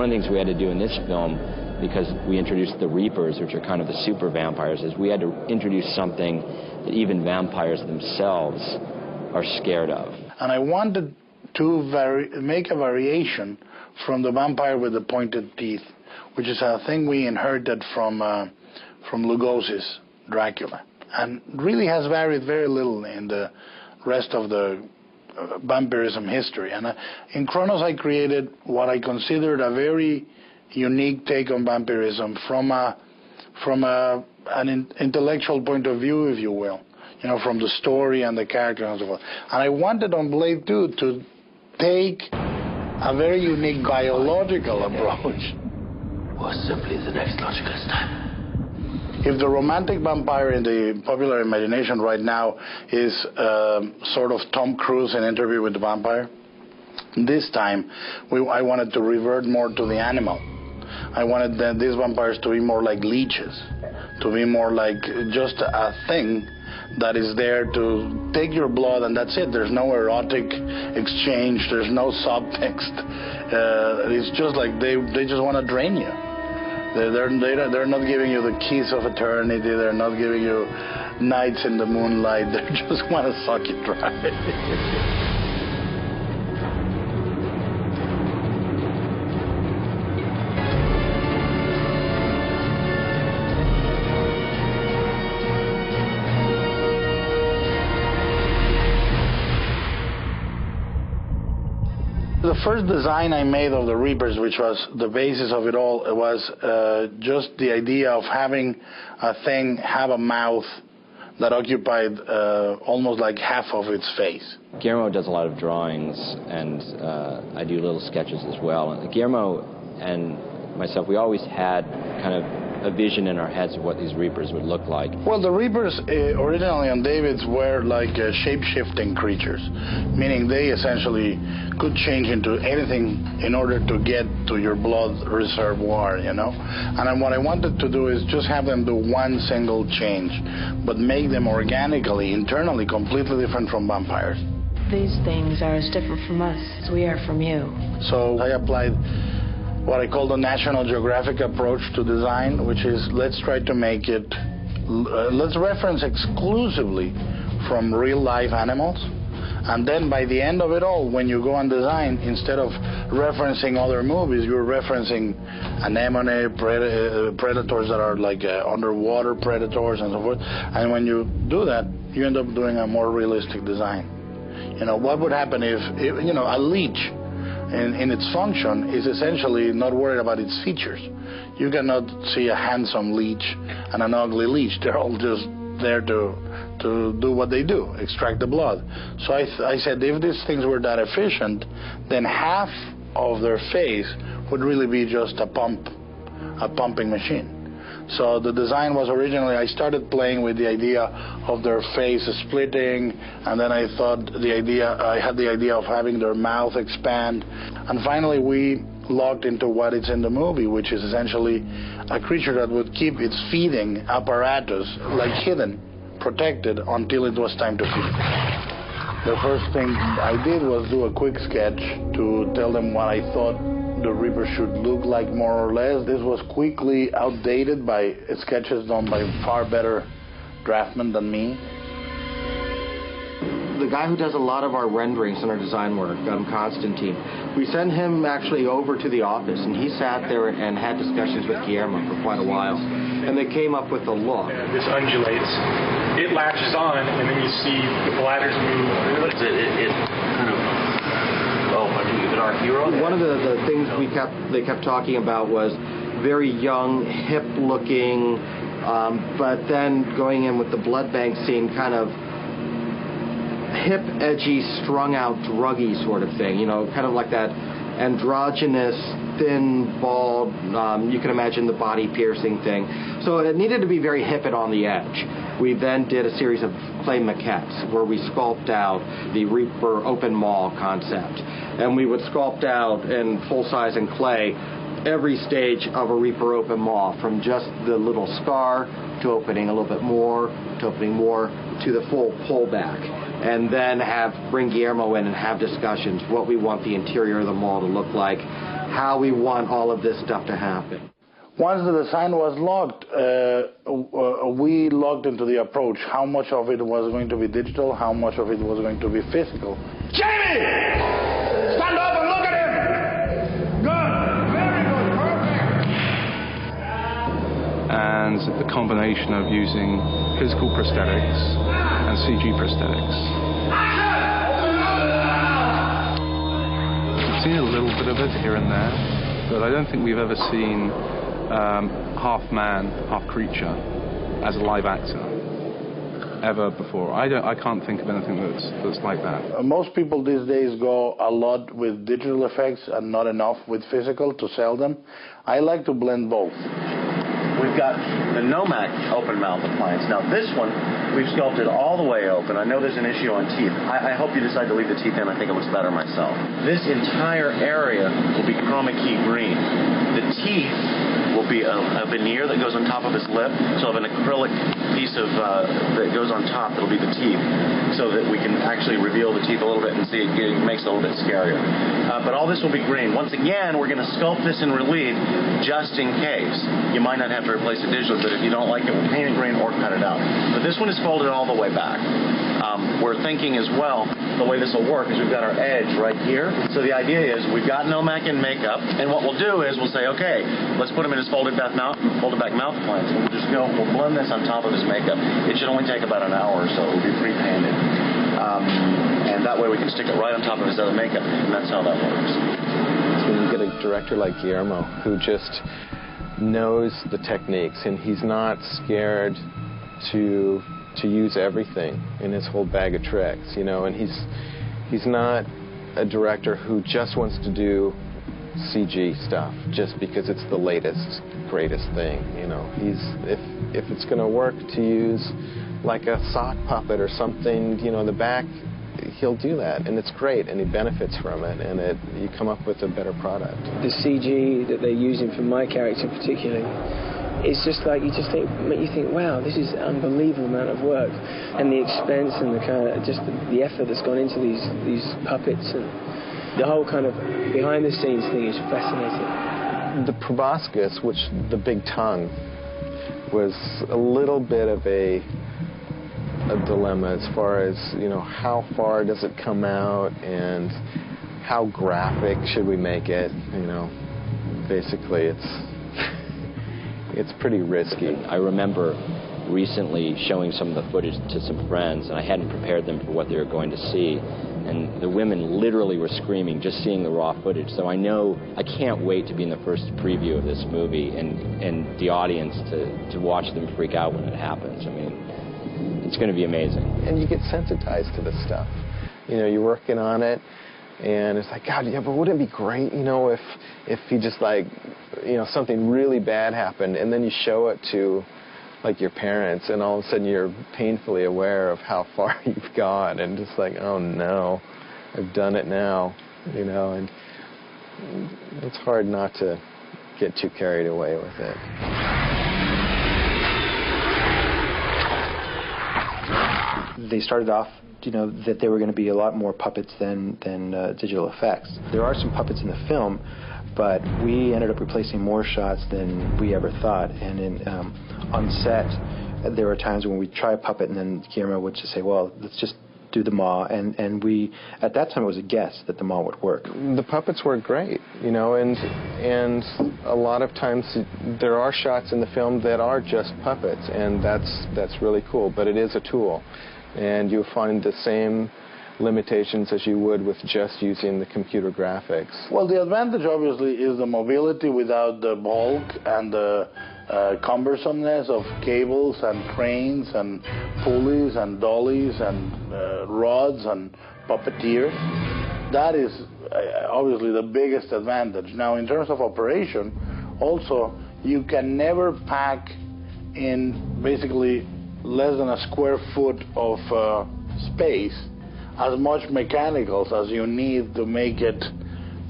one of the things we had to do in this film, because we introduced the Reapers, which are kind of the super vampires, is we had to introduce something that even vampires themselves are scared of. And I wanted to make a variation from the vampire with the pointed teeth, which is a thing we inherited from Lugosi's Dracula, and really has varied very little in the rest of the vampirism history. And in Kronos I created what I considered a very unique take on vampirism from an intellectual point of view, if you will, from the story and the character and so forth. And I wanted on Blade 2 to take a very unique biological approach. Or simply the next logical step. If the romantic vampire in the popular imagination right now is sort of Tom Cruise in Interview with the Vampire, this time I wanted to revert more to the animal. I wanted these vampires to be more like leeches, to be more like just a thing that is there to take your blood, and that's it. There's no erotic exchange, there's no subtext. It's just like they just want to drain you. They're not giving you the keys of eternity, they're not giving you nights in the moonlight, they just want to suck you dry. The first design I made of the Reapers, which was the basis of it all, was just the idea of having a thing have a mouth that occupied almost like half of its face. Guillermo does a lot of drawings, and I do little sketches as well. And Guillermo and myself, we always had kind of a vision in our heads of what these Reapers would look like. Well, the Reapers originally on David's were like shape-shifting creatures, meaning they essentially could change into anything in order to get to your blood reservoir, And what I wanted to do is just have them do one single change, but make them organically, internally, completely different from vampires. These things are as different from us as we are from you. So I applied what I call the National Geographic approach to design, which is let's try to make it, let's reference exclusively from real-life animals. And then by the end of it all, when you go on design, instead of referencing other movies, you're referencing anemone, predators that are like underwater predators and so forth. And when you do that, you end up doing a more realistic design. What would happen if a leech in its function is essentially not worried about its features. You cannot see a handsome leech and an ugly leech. They're all just there to do what they do, extract the blood. So I said, if these things were that efficient, then half of their face would really be just a pumping machine. So the design was originally, I started playing with the idea of their face splitting, and then I had the idea of having their mouth expand, and finally we locked into what is in the movie, which is essentially a creature that would keep its feeding apparatus like hidden, protected, until it was time to feed. The first thing I did was do a quick sketch to tell them what I thought the Reaper should look like, more or less. This was quickly outdated by sketches done by far better draftsmen than me. The guy who does a lot of our renderings and our design work, Constantine, we sent him actually over to the office, and he sat there and had discussions with Guillermo for quite a while, and they came up with a look. This undulates, it latches on, and then you see the bladders move. It kind of, our hero. One of the things they kept talking about was very young, hip-looking, but then going in with the blood bank scene, kind of hip, edgy, strung-out, druggy sort of thing. Kind of like that androgynous, thin, bald. You can imagine the body-piercing thing. So it needed to be very hip and on the edge. We then did a series of clay maquettes where we sculpt out the Reaper open maw concept. And we would sculpt out in full size in clay every stage of a Reaper open maw, from just the little scar to opening a little bit more, to opening more, to the full pullback. And then bring Guillermo in and have discussions what we want the interior of the maw to look like, how we want all of this stuff to happen. Once the design was locked, we logged into the approach. How much of it was going to be digital, how much of it was going to be physical. Jamie! Stand up and look at him! Good, very good, perfect! And the combination of using physical prosthetics and CG prosthetics. I've seen a little bit of it here and there, but I don't think we've ever seen half man, half creature as a live actor ever before. I can't think of anything that's like that. Most people these days go a lot with digital effects and not enough with physical to sell them. I like to blend both. We've got the Nomac open mouth appliance. Now this one, we've sculpted all the way open. I know there's an issue on teeth. I hope you decide to leave the teeth in. I think it looks better myself. This entire area will be chroma key green. The teeth will be a veneer that goes on top of his lip, so of an acrylic piece of that goes on top that'll be the teeth, so that we can actually reveal the teeth a little bit and see it makes it a little bit scarier. But all this will be green. Once again, we're going to sculpt this in relief just in case. You might not have to replace it digitally, but if you don't like it, we'll paint it green or cut it out. But this one is folded all the way back. We're thinking as well, the way this will work is we've got our edge right here. So the idea is we've got Nomac in makeup, and what we'll do is we'll say, okay, let's put him in his folded back mouth appliance. We'll blend this on top of his makeup. It should only take about an hour or so. It will be pre-painted. And that way we can stick it right on top of his other makeup, and that's how that works. When you get a director like Guillermo who just knows the techniques, and he's not scared to use everything in his whole bag of tricks, you know, and he's not a director who just wants to do CG stuff just because it's the latest, greatest thing, you know. If it's going to work to use like a sock puppet or something, you know, in the back, he'll do that, and it's great, and he benefits from it, and you come up with a better product. The CG that they're using for my character particularly, it's just like you think, wow, this is an unbelievable amount of work, and the expense and the kind of just the effort that's gone into these puppets, and the whole kind of behind the scenes thing is fascinating. The proboscis, which the big tongue, was a little bit of a dilemma as far as, you know, how far does it come out and how graphic should we make it, you know. Basically it's pretty risky. I remember recently showing some of the footage to some friends, and I hadn't prepared them for what they were going to see, and the women literally were screaming just seeing the raw footage. So I know I can't wait to be in the first preview of this movie and the audience to watch them freak out when it happens. I mean, it's going to be amazing. And you get sensitized to this stuff. You know, you're working on it, and it's like, God, yeah, but wouldn't it be great, you know, if he just, like, you know, something really bad happened, and then you show it to, like, your parents, and all of a sudden you're painfully aware of how far you've gone, and just like, oh no, I've done it now, you know, and it's hard not to get too carried away with it. They started off, you know, that there were going to be a lot more puppets than digital effects. There are some puppets in the film, but we ended up replacing more shots than we ever thought. And on set, there were times when we'd try a puppet, and then Guillermo would just say, well, let's just do the maw. And we, at that time, it was a guess that the maw would work. The puppets work great, you know, and a lot of times there are shots in the film that are just puppets, and that's really cool, but it is a tool. And you'll find the same limitations as you would with just using the computer graphics. Well, the advantage, obviously, is the mobility without the bulk and the cumbersomeness of cables and cranes and pulleys and dollies and rods and puppeteers. That is obviously the biggest advantage. Now, in terms of operation, also, you can never pack in basically less than a square foot of space as much mechanicals as you need to make it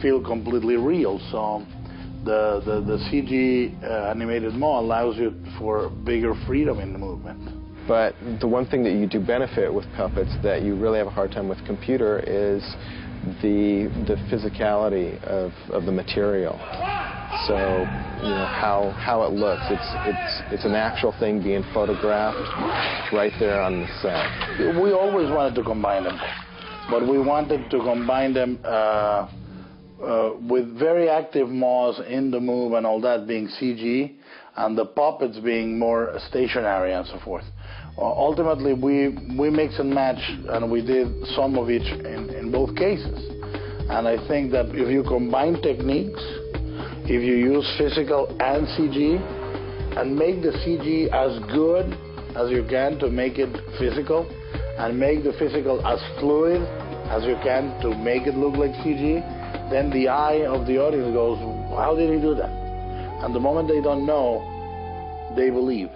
feel completely real. So the CG animated maw allows you for bigger freedom in the movement. But the one thing that you do benefit with puppets that you really have a hard time with computer is the physicality of the material. So, you know, how it looks. It's an actual thing being photographed right there on the set. We always wanted to combine them, but we wanted to combine them with very active moths in the move and all that being CG, and the puppets being more stationary and so forth. Ultimately, we mix and match, and we did some of each in both cases. And I think that if you combine techniques, if you use physical and CG, and make the CG as good as you can to make it physical, and make the physical as fluid as you can to make it look like CG, then the eye of the audience goes, how did he do that? And the moment they don't know, they believe.